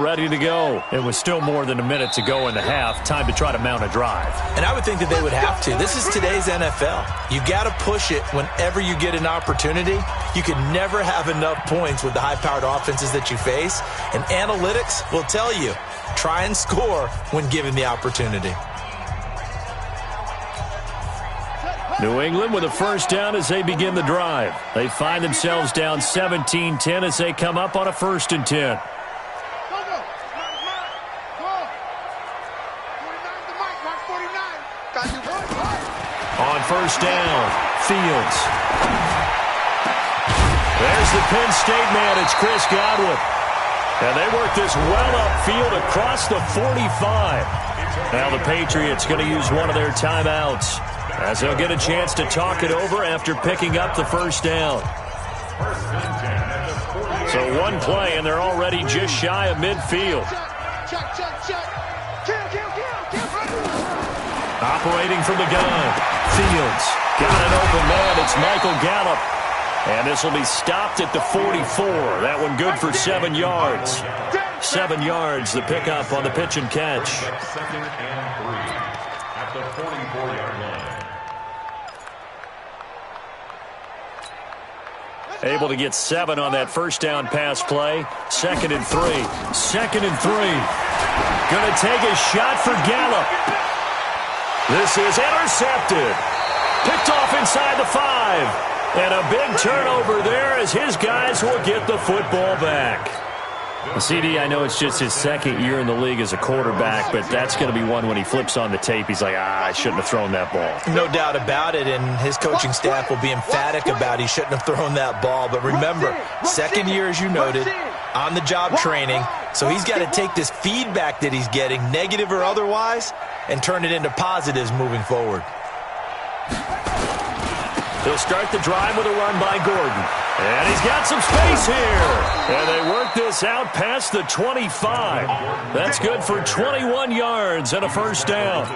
Ready to go. It was still more than a minute to go in the half. Time to try to mount a drive. And I would think that they would have to. This is today's NFL. You got to push it whenever you get an opportunity. You can never have enough points with the high-powered offenses that you face. And analytics will tell you, try and score when given the opportunity. New England with a first down as they begin the drive. They find themselves down 17-10 as they come up on a 1st and 10. On first down, Fields. There's the Penn State man. It's Chris Godwin. And they work this well upfield across the 45. Now the Patriots going to use one of their timeouts as they'll get a chance to talk it over after picking up the first down. So one play, and they're already just shy of midfield. Operating from the gun, Fields got an open man. It's Michael Gallup. And this will be stopped at the 44. That one good for 7 yards. 7 yards, the pickup on the pitch and catch. 2nd and 3 at the 44-yard line. Able to get 7 on that first down pass play. 2nd and 3. 2nd and 3. Going to take a shot for Gallup. This is intercepted. Picked off inside the 5. And a big turnover there as his guys will get the football back. CD, I know it's just his 2nd year in the league as a quarterback, but that's going to be one when he flips on the tape. He's like, I shouldn't have thrown that ball. No doubt about it, and his coaching staff will be emphatic about he shouldn't have thrown that ball. But remember, 2nd year, as you noted, on-the-job training, so he's got to take this feedback that he's getting, negative or otherwise, and turn it into positives moving forward. He'll start the drive with a run by Gordon. And he's got some space here. And they work this out past the 25. That's good for 21 yards and a first down.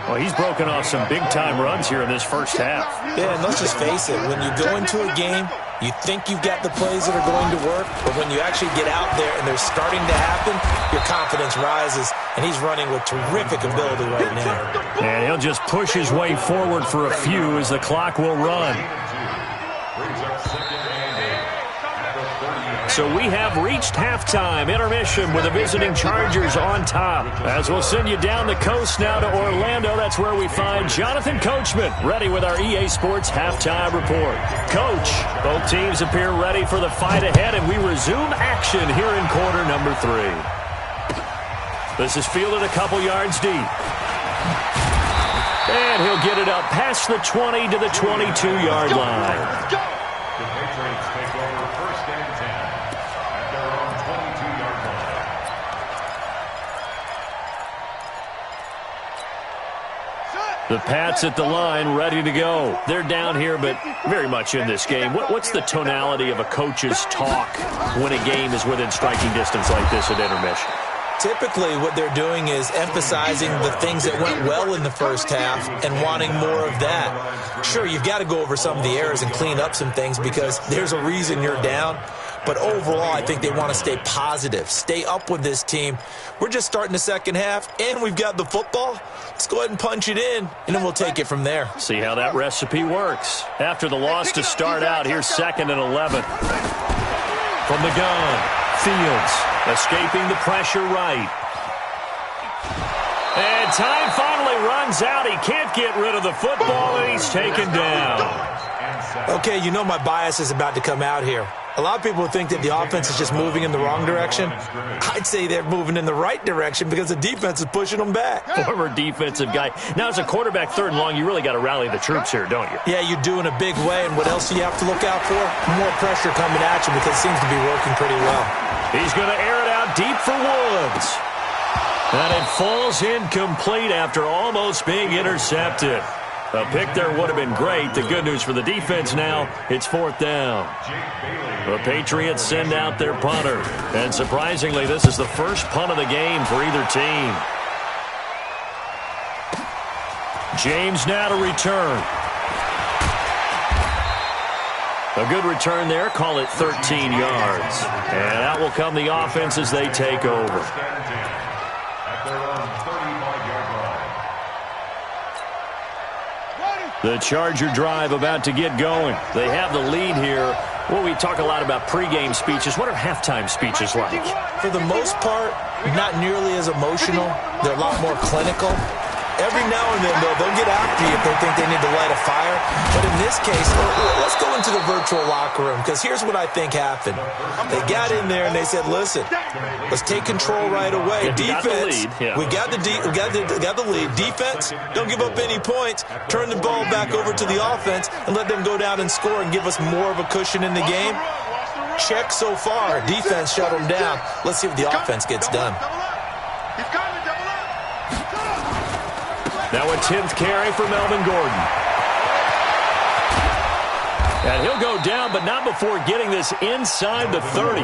Well, he's broken off some big-time runs here in this first half. Yeah, and let's just face it. When you go into a game, you think you've got the plays that are going to work, but when you actually get out there and they're starting to happen, your confidence rises, and he's running with terrific ability right now. And he'll just push his way forward for a few as the clock will run. So we have reached halftime intermission with the visiting Chargers on top. As we'll send you down the coast now to Orlando, that's where we find Jonathan Coachman ready with our EA Sports halftime report. Coach, both teams appear ready for the fight ahead, and we resume action here in quarter number 3. This is fielded a couple yards deep. And he'll get it up past the 20 to the 22-yard line. The Patriots take over 1st and 10 at their own 22-yard line. The Pats at the line, ready to go. They're down here, but very much in this game. What's the tonality of a coach's talk when a game is within striking distance like this at intermission? Typically, what they're doing is emphasizing the things that went well in the first half and wanting more of that. Sure, you've got to go over some of the errors and clean up some things because there's a reason you're down. But overall, I think they want to stay positive, stay up with this team. We're just starting the second half, and we've got the football. Let's go ahead and punch it in, and then we'll take it from there. See how that recipe works. After the loss to start out, here's 2nd and 11. From the gun. Fields escaping the pressure right. And time finally runs out. He can't get rid of the football, and he's taken down. Okay, you know my bias is about to come out here. A lot of people think that the offense is just moving in the wrong direction. I'd say they're moving in the right direction because the defense is pushing them back. Former defensive guy. Now, as a quarterback 3rd and long, you really got to rally the troops here, don't you? Yeah, you do in a big way. And what else do you have to look out for? More pressure coming at you because it seems to be working pretty well. He's going to air it out deep for Woods. And it falls incomplete after almost being intercepted. A pick there would have been great. The good news for the defense now, it's 4th down. The Patriots send out their punter. And surprisingly, this is the first punt of the game for either team. James now to return. A good return there. Call it 13 yards. And out will come the offense as they take over. The Charger drive about to get going. They have the lead here. Well, we talk a lot about pregame speeches. What are halftime speeches like? For the most part, not nearly as emotional. They're a lot more clinical. Every now and then, though, they'll get after you if they think they need to light a fire. But in this case, let's go into the virtual locker room, because here's what I think happened. They got in there and they said, listen, let's take control right away. Defense, we got the lead. Defense, don't give up any points. Turn the ball back over to the offense and let them go down and score and give us more of a cushion in the game. Check so far. Defense shut them down. Let's see if the offense gets done. Now a 10th carry for Melvin Gordon. And he'll go down, but not before getting this inside the 30.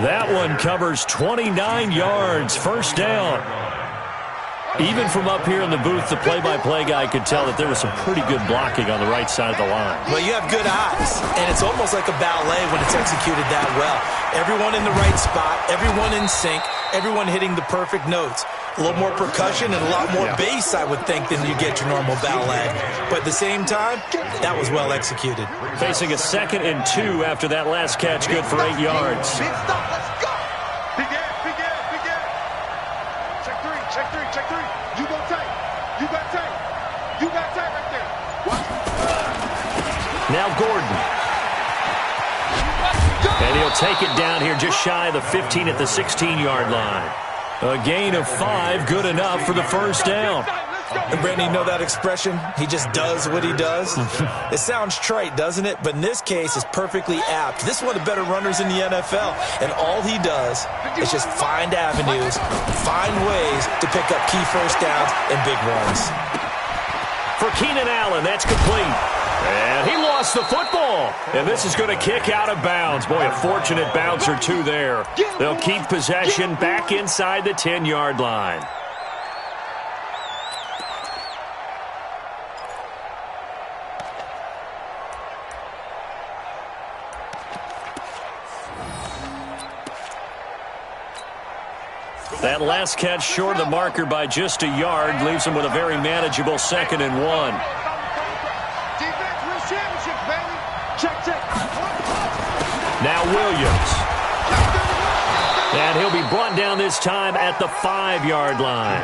That one covers 29 yards, first down. Even from up here in the booth, the play-by-play guy could tell that there was some pretty good blocking on the right side of the line. Well, you have good eyes, and it's almost like a ballet when it's executed that well. Everyone in the right spot, everyone in sync, everyone hitting the perfect notes. A little more percussion and a lot more bass, I would think, than you get your normal ballet. But at the same time, that was well executed. Facing a 2nd and 2 after that last catch, good for 8 yards. Big stop, let's go! Big air. Check three. You got tight right there. Watch. Now Gordon. And he'll take it down here just shy of the 15 at the 16-yard line. A gain of 5, good enough for the first down. And Brandon, you know that expression? He just does what he does. It sounds trite, doesn't it? But in this case, it's perfectly apt. This is one of the better runners in the NFL. And all he does is just find avenues, find ways to pick up key first downs and big runs. For Keenan Allen, that's complete. And he lost the football. And this is going to kick out of bounds. Boy, a fortunate bounce or two there. They'll keep possession back inside the 10-yard line. That last catch short of the marker by just a yard leaves him with a very manageable 2nd and 1. Now Williams. And he'll be brought down this time at the 5-yard line.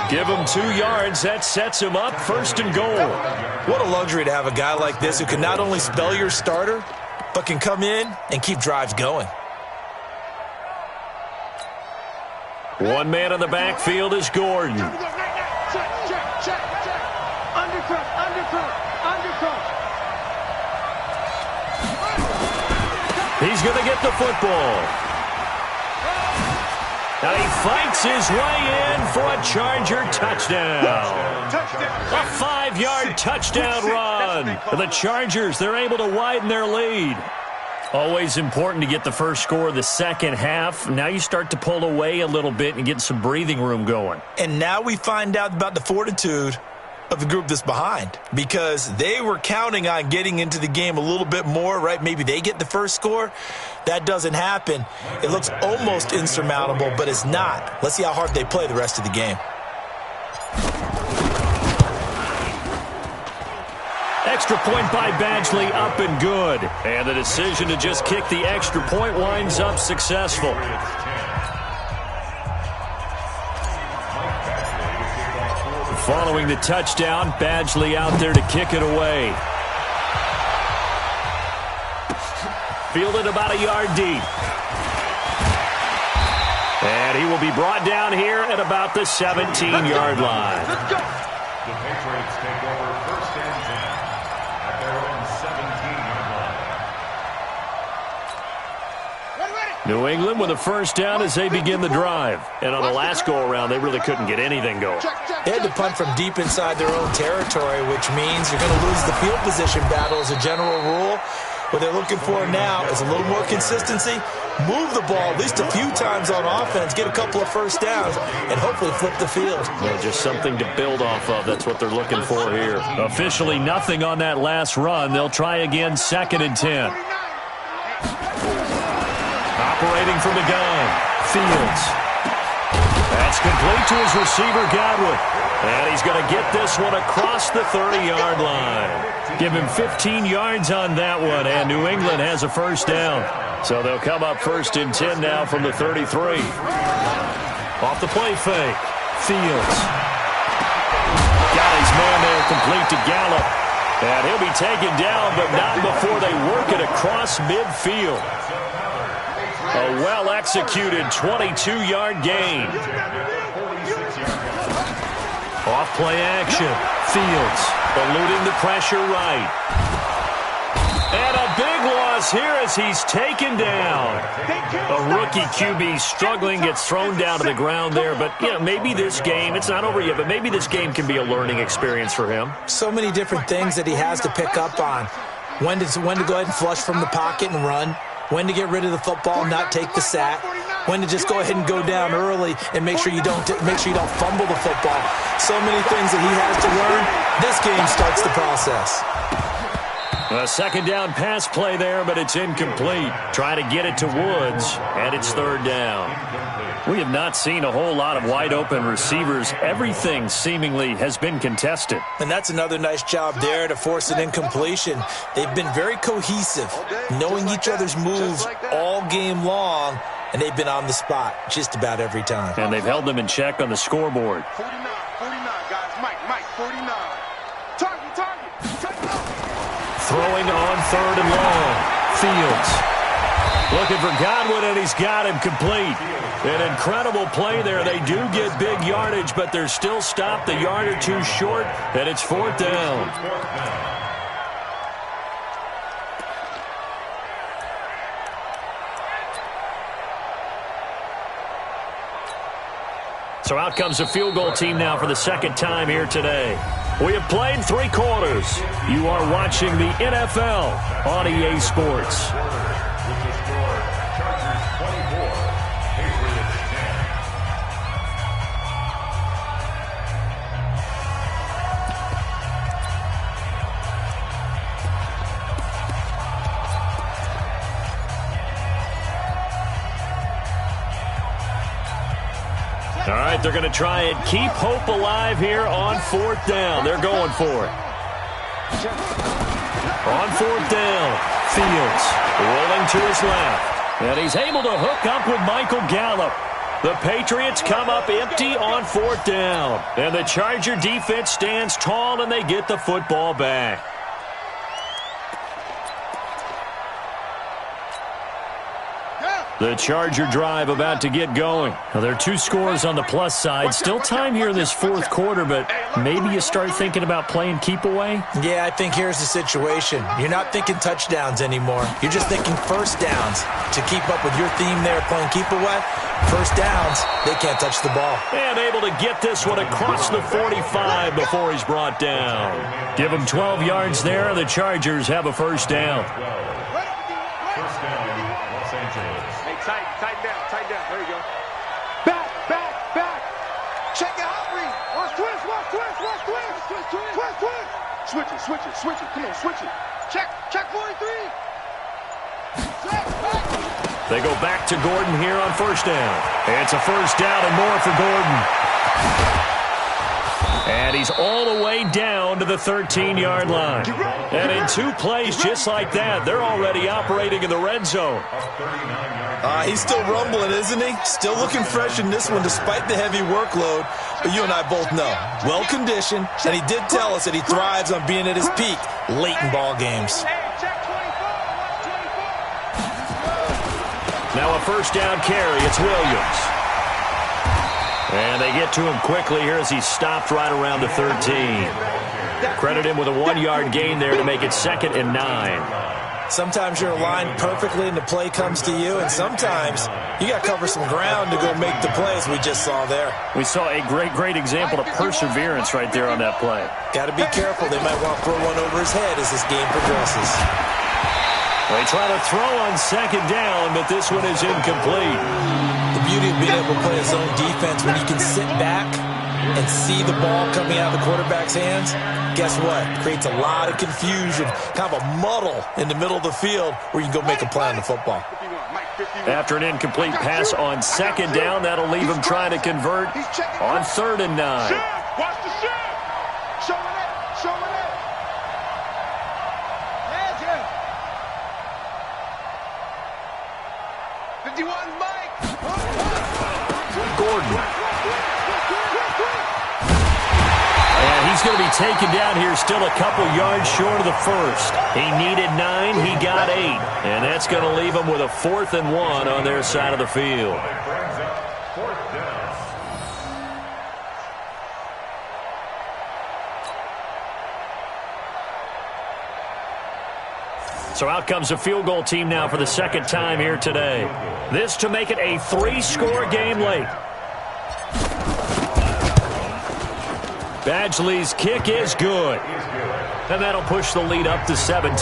Give him 2 yards. That sets him up 1st and goal. What a luxury to have a guy like this who can not only spell your starter, but can come in and keep drives going. One man in the backfield is Gordon. Check. Undercut. He's going to get the football. Now he fights his way in for a Charger touchdown. A 5-yard touchdown run. For the Chargers, they're able to widen their lead. Always important to get the first score of the second half. Now you start to pull away a little bit and get some breathing room going. And now we find out about the fortitude of the group that's behind, because they were counting on getting into the game a little bit more, right? Maybe they get the first score. That doesn't happen. It looks almost insurmountable, but it's not. Let's see how hard they play the rest of the game. Extra point by Badgley, up and good. And the decision to just kick the extra point winds up successful. Following the touchdown, Badgley out there to kick it away. Fielded about a yard deep. And he will be brought down here at about the 17-yard line. The Patriots take over 1st and 10 at their own 17-yard line. New England with a first down as they begin the drive. And on the last go-around, they really couldn't get anything going. They had to punt from deep inside their own territory, which means you're going to lose the field position battle as a general rule. What they're looking for now is a little more consistency, move the ball at least a few times on offense, get a couple of first downs, and hopefully flip the field. Well, just something to build off of. That's what they're looking for here. Officially nothing on that last run. They'll try again, 2nd and 10. Operating from the gun, Fields. That's complete to his receiver, Godwin. And he's going to get this one across the 30-yard line. Give him 15 yards on that one, and New England has a first down. So they'll come up 1st and 10 now from the 33. Off the play fake, Fields. Got his man there, complete to Gallup. And he'll be taken down, but not before they work it across midfield. A well-executed 22-yard gain. Off play action. Fields eluding the pressure right. And a big loss here as he's taken down. A rookie QB struggling, gets thrown down to the ground there. But, you know, maybe this game, it's not over yet, but maybe this game can be a learning experience for him. So many different things that he has to pick up on. When to go ahead and flush from the pocket and run. When to get rid of the football, not take the sack. When to just go ahead and go down early and make sure you don't fumble the football. So many things that he has to learn. This game starts the process. A 2nd down pass play there, but it's incomplete. Trying to get it to Woods, and it's 3rd down. We have not seen a whole lot of wide-open receivers. Everything seemingly has been contested. And that's another nice job there to force an incompletion. They've been very cohesive, knowing each other's moves all game long, and they've been on the spot just about every time. And they've held them in check on the scoreboard. 49, guys. Mike, 49. Target. Throwing on 3rd and long. Fields. Looking for Godwin, and he's got him complete. An incredible play there. They do get big yardage, but they're still stopped a yard or two short, and it's 4th down. So out comes the field goal team now for the 2nd time here today. We have played 3 quarters. You are watching the NFL on EA Sports. All right, they're going to try and keep hope alive here on 4th down. They're going for it. On 4th down, Fields rolling to his left. And he's able to hook up with Michael Gallup. The Patriots come up empty on 4th down. And the Charger defense stands tall, and they get the football back. The Charger drive about to get going. Now, there are 2 scores on the plus side. Still time here in this 4th quarter, but maybe you start thinking about playing keep away? Yeah, I think here's the situation. You're not thinking touchdowns anymore. You're just thinking first downs. To keep up with your theme there, playing keep away, first downs, they can't touch the ball. And able to get this one across the 45 before he's brought down. Give him 12 yards there, and the Chargers have a first down. Tighten down. There you go. Back. Check it out, Reed. Watch twist. Switch it. Come on, switch it. Check 43. They go back to Gordon here on 1st down. It's a first down and more for Gordon. And he's all the way down to the 13-yard line. And in 2 plays just like that, they're already operating in the red zone. He's still rumbling, isn't he? Still looking fresh in this one despite the heavy workload. But you and I both know, well-conditioned, and he did tell us that he thrives on being at his peak late in ball games. Now a first down carry. It's Williams. And they get to him quickly here as he's stopped right around the 13. Credit him with a 1-yard gain there to make it 2nd and 9. Sometimes you're aligned perfectly and the play comes to you, and sometimes you got to cover some ground to go make the plays we just saw there. We saw a great example of perseverance right there on that play. Got to be careful. They might want to throw one over his head as this game progresses. They try to throw on second down, but this one is incomplete. The beauty of being able to play a zone defense when you can sit back and see the ball coming out of the quarterback's hands, guess what? Creates a lot of confusion, kind of a muddle in the middle of the field where you can go make a play on the football. After an incomplete pass on second down, that'll leave him trying to convert on 3rd and 9. Watch the shift. Showing it. Showing it. Yeah. 51, Mike. Gordon. And he's going to be taken down here still a couple yards short of the first. He needed 9, he got 8. And that's going to leave him with a 4th and 1 on their side of the field. So out comes a field goal team now for the second time here today. This to make it a 3-score game late. Badgley's kick is good. And that'll push the lead up to 17.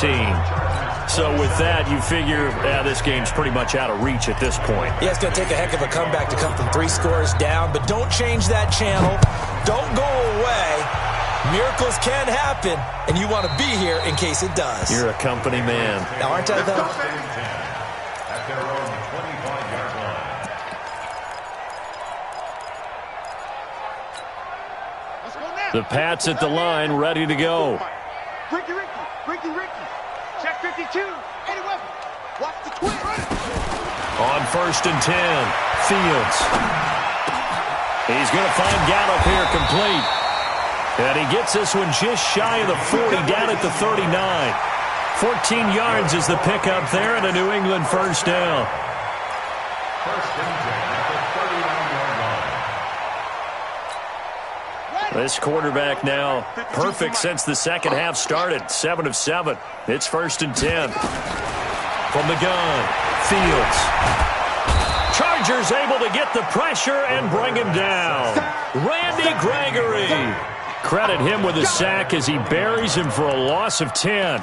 So with that, you figure this game's pretty much out of reach at this point. Yeah, it's going to take a heck of a comeback to come from 3 scores down, but don't change that channel. Don't go away. Miracles can happen, and you want to be here in case it does. You're a company man. Now, aren't I, though? At their own 25-yard line. The Pats at the line, ready to go. Ricky. Check 52. Any weapon. Watch the twin. On 1st and 10, Fields. He's going to find Gallup here complete. And he gets this one just shy of the 40, down at the 39. 14 yards is the pickup there, and a New England first down. First and 10 at the 39-yard line. This quarterback now perfect since the second half started. 7 of 7. It's 1st and 10. From the gun, Fields. Chargers able to get the pressure and bring him down. Randy Gregory. Credit him with a sack as he buries him for a loss of 10.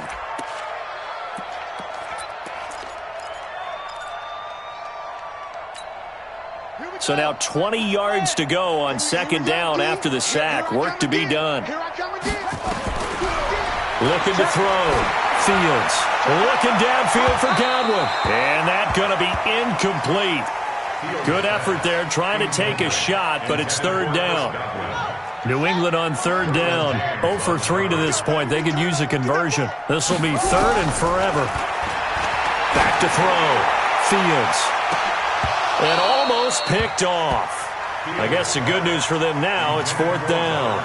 So now 20 yards to go on second down after the sack. Work to be done. Looking to throw. Fields. Looking downfield for Godwin. And that's going to be incomplete. Good effort there trying to take a shot, but it's 3rd down. New England on 3rd down. 0 for 3 to this point. They could use a conversion. This will be 3rd and forever. Back to throw. Fields. And almost picked off. I guess the good news for them now, it's 4th down.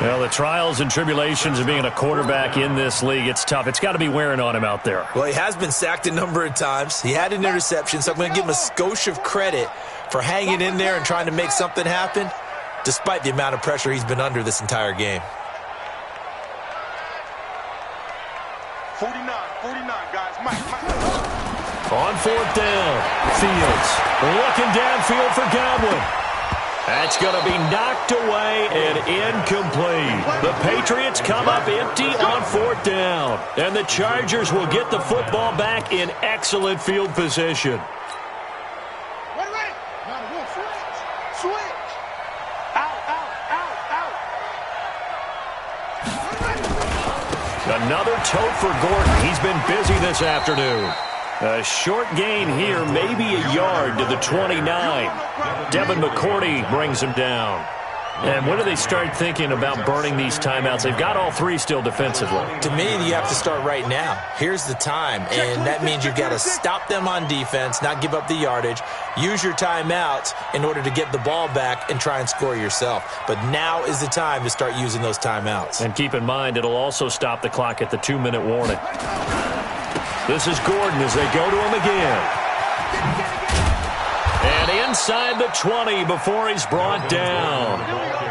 Well, the trials and tribulations of being a quarterback in this league, it's tough. It's got to be wearing on him out there. Well, he has been sacked a number of times. He had an interception, so I'm going to give him a skosh of credit for hanging in there and trying to make something happen, despite the amount of pressure he's been under this entire game. 49, guys. Mike. On 4th down, Fields looking downfield for Godwin. That's going to be knocked away and incomplete. The Patriots come up empty on 4th down. And the Chargers will get the football back in excellent field position. Switch. Out. Another tote for Gordon. He's been busy this afternoon. A short gain here, maybe a yard to the 29. Devon McCourty brings him down. And when do they start thinking about burning these timeouts? They've got all 3 still defensively. To me, you have to start right now. Here's the time, and that means you've got to stop them on defense, not give up the yardage, use your timeouts in order to get the ball back and try and score yourself. But now is the time to start using those timeouts. And keep in mind, it'll also stop the clock at the 2-minute warning. This is Gordon as they go to him again. And inside the 20 before he's brought down.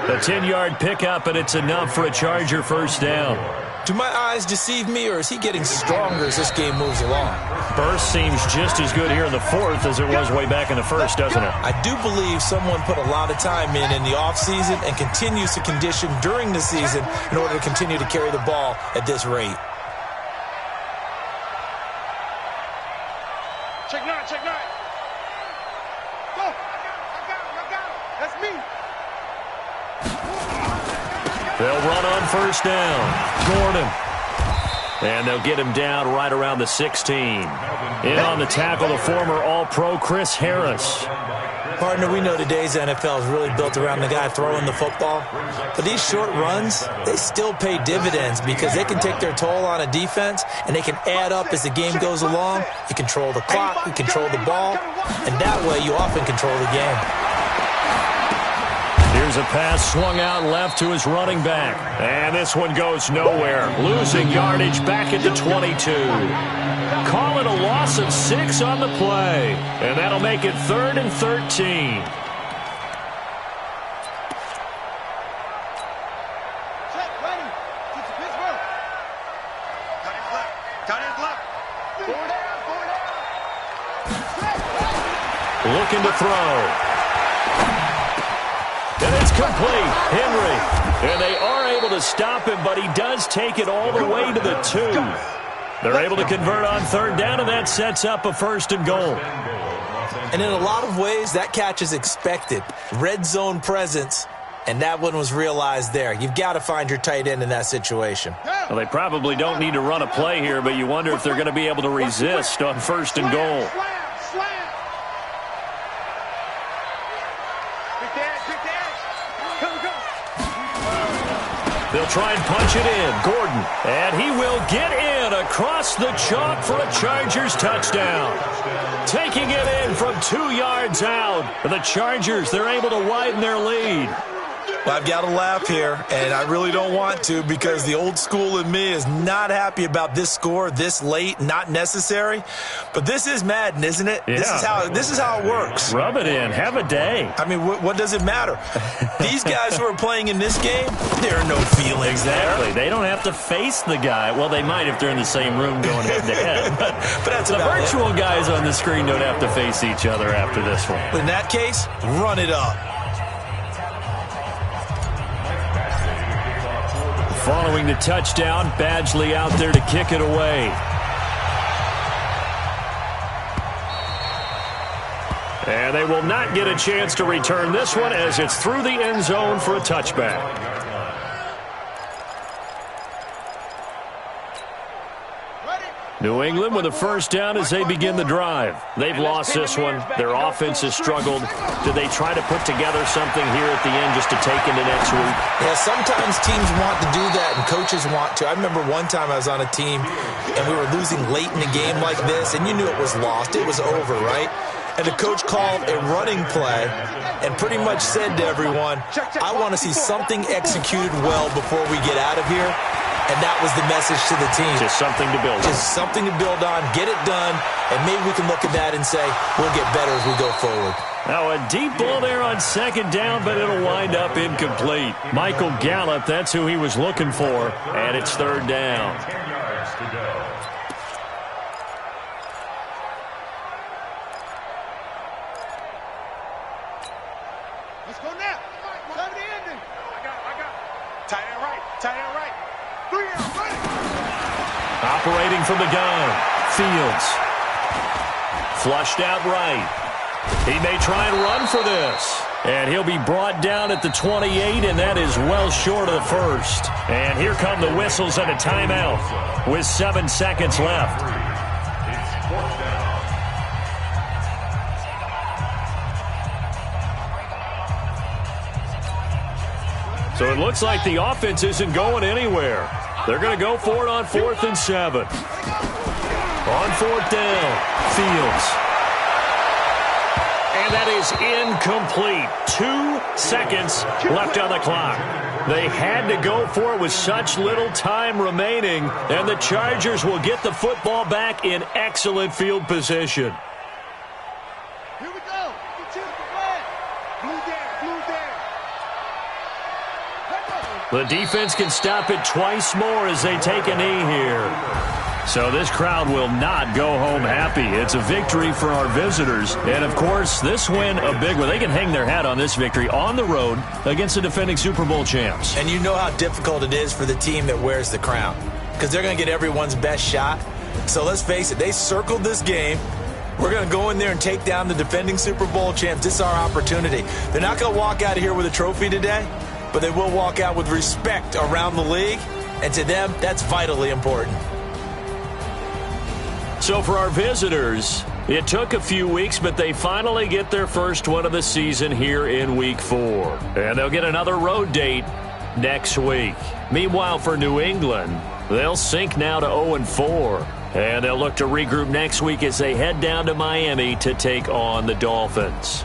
A 10-yard pickup, and it's enough for a Charger first down. Do my eyes deceive me, or is he getting stronger as this game moves along? Burst seems just as good here in the 4th as it was way back in the 1st, doesn't it? I do believe someone put a lot of time in the offseason and continues to condition during the season in order to continue to carry the ball at this rate. They'll run on first down. Gordon. And they'll get him down right around the 16. In on the tackle, the former All-Pro Chris Harris. Partner, we know today's NFL is really built around the guy throwing the football. But these short runs, they still pay dividends because they can take their toll on a defense and they can add up as the game goes along. You control the clock, you control the ball, and that way you often control the game. Here's a pass swung out left to his running back. And this one goes nowhere. Losing yardage back at the 22. Call it a loss of 6 on the play. And that'll make it 3rd and 13. Looking to throw. And it's complete. Henry. And they are able to stop him, but he does take it all the way to the 2. They're able to convert on 3rd down, and that sets up a 1st and goal. And in a lot of ways, that catch is expected. Red zone presence, and that one was realized there. You've got to find your tight end in that situation. Well, they probably don't need to run a play here, but you wonder if they're going to be able to resist on 1st and goal. They'll try and punch it in. Gordon. And he will get in across the chalk for a Chargers touchdown. Taking it in from 2 yards out. The Chargers, they're able to widen their lead. Well, I've got to laugh here, and I really don't want to because the old school in me is not happy about this score this late, not necessary. But this is Madden, isn't it? Yeah. This is how it works. Rub it in. Have a day. I mean, what does it matter? These guys who are playing in this game, there are no feelings Exactly. there. They don't have to face the guy. Well, they might if they're in the same room going head-to-head. But that's the about virtual it. guys on the screen don't have to face each other after this one. In that case, run it up. Following the touchdown, Badgley out there to kick it away. And they will not get a chance to return this one as it's through the end zone for a touchback. New England with a 1st down as they begin the drive. They've lost this one. Their offense has struggled. Do they try to put together something here at the end just to take into next week? Yeah, sometimes teams want to do that and coaches want to. I remember one time I was on a team and we were losing late in a game like this and you knew it was lost. It was over, right? And the coach called a running play and pretty much said to everyone, I want to see something executed well before we get out of here. And that was the message to the team. Just something to build on. Just something to build on, get it done, and maybe we can look at that and say, we'll get better as we go forward. Now a deep ball there on 2nd down, but it'll wind up incomplete. Michael Gallup, that's who he was looking for, and it's 3rd down. 10 yards to go. Let's go now. Come to the ending. I got. Tight end right. Tight end right. 3 yards. Right. Operating from the gun, Fields. Flushed out right. He may try and run for this. And he'll be brought down at the 28, and that is well short of the 1st. And here come the whistles and a timeout with 7 seconds left. It's 4th down. So it looks like the offense isn't going anywhere. They're going to go for it on 4th and 7. On 4th down, Fields. And that is incomplete. 2 seconds left on the clock. They had to go for it with such little time remaining, and the Chargers will get the football back in excellent field position. Here we go. Get you the flag. Blue there. Blue there. The defense can stop it twice more as they take a knee here. So this crowd will not go home happy. It's a victory for our visitors. And, of course, this win, a big one. They can hang their hat on this victory on the road against the defending Super Bowl champs. And you know how difficult it is for the team that wears the crown because they're going to get everyone's best shot. So let's face it, they circled this game. We're going to go in there and take down the defending Super Bowl champs. This is our opportunity. They're not going to walk out of here with a trophy today, but they will walk out with respect around the league, and to them, that's vitally important. So for our visitors, it took a few weeks, but they finally get their first one of the season here in Week 4. And they'll get another road date next week. Meanwhile, for New England, they'll sink now to 0-4. And they'll look to regroup next week as they head down to Miami to take on the Dolphins.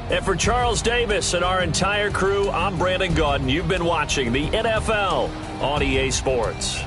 And for Charles Davis and our entire crew, I'm Brandon Gaudin. You've been watching the NFL on EA Sports.